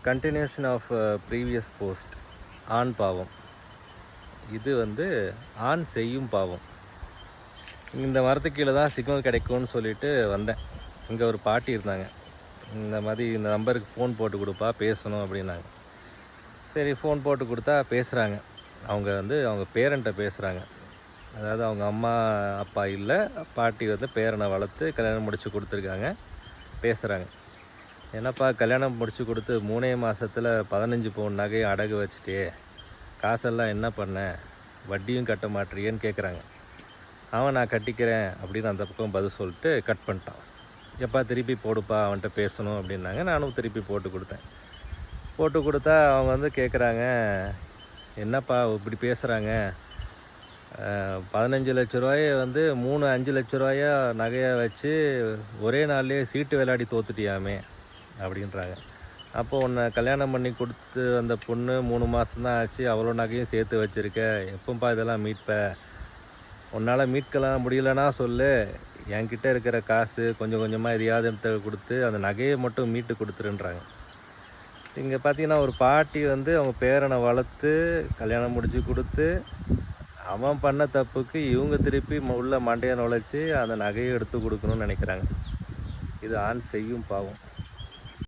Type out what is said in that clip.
Continuation of previous post. ஆண் பாவம். இது வந்து ஆண் செய்யும் பாவம். இந்த மரத்துக்கு கீழே தான் சிக்னல் கிடைக்கும்னு சொல்லிட்டு வந்தேன். இங்கே ஒரு பாட்டி இருந்தாங்க. இந்த மாதிரி இந்த நம்பருக்கு ஃபோன் போட்டு கொடுப்பா, பேசணும் அப்படின்னாங்க. சரி, ஃபோன் போட்டு கொடுத்தா பேசுகிறாங்க. அவங்க பேரண்ட்டை பேசுகிறாங்க. அதாவது அவங்க அம்மா அப்பா இல்லை, பாட்டி வந்து பேரனை வளர்த்து கல்யாணம் முடித்து கொடுத்துருக்காங்க. பேசுகிறாங்க. என்னப்பா கல்யாணம் முடித்து கொடுத்து 3 மாதத்தில் 15 பவுன் நகையை அடகு வச்சுட்டே, காசெல்லாம் என்ன பண்ண, வட்டியும் கட்ட மாட்டேறியேன்னு கேட்குறாங்க. அவன் நான் கட்டிக்கிறேன் அப்படின்னு அந்த பக்கம் பதில் சொல்லிட்டு கட் பண்ணிட்டான். எப்பா திருப்பி போடுப்பா, அவன்கிட்ட பேசணும் அப்படின்னாங்க. நானும் திருப்பி போட்டு கொடுத்தேன். போட்டு கொடுத்தா அவங்க வந்து கேட்குறாங்க, என்னப்பா இப்படி பேசுகிறாங்க, 15 லட்ச ரூபாயை வந்து 5 லட்ச ரூபாயா நகையை வச்சு ஒரே நாள்லேயே சீட்டு விளையாடி தோத்துட்டியாமே அப்படின்றாங்க. அப்போ உன்னை கல்யாணம் பண்ணி கொடுத்து அந்த பொண்ணு 3 மாதம்தான் ஆச்சு, அவ்வளோ நகையும் சேர்த்து வச்சுருக்க, எப்போப்பா இதெல்லாம் மீட்ப, உன்னால் மீட்கலாம் முடியலன்னா சொல்லு, என்கிட்ட இருக்கிற காசு கொஞ்சம் கொஞ்சமாக எதையாவது எடுத்து கொடுத்து அந்த நகையை மட்டும் மீட்டு கொடுத்துருன்றாங்க. இங்கே பார்த்தீங்கன்னா ஒரு பாட்டி வந்து அவங்க பேரனை வளர்த்து கல்யாணம் முடித்து கொடுத்து, அவன் பண்ண தப்புக்கு இவங்க திருப்பி உள்ள மண்டையை நுழைச்சி அந்த நகையை எடுத்து கொடுக்கணும்னு நினைக்கிறாங்க. இது ஆண் செய்யும் பாவம்.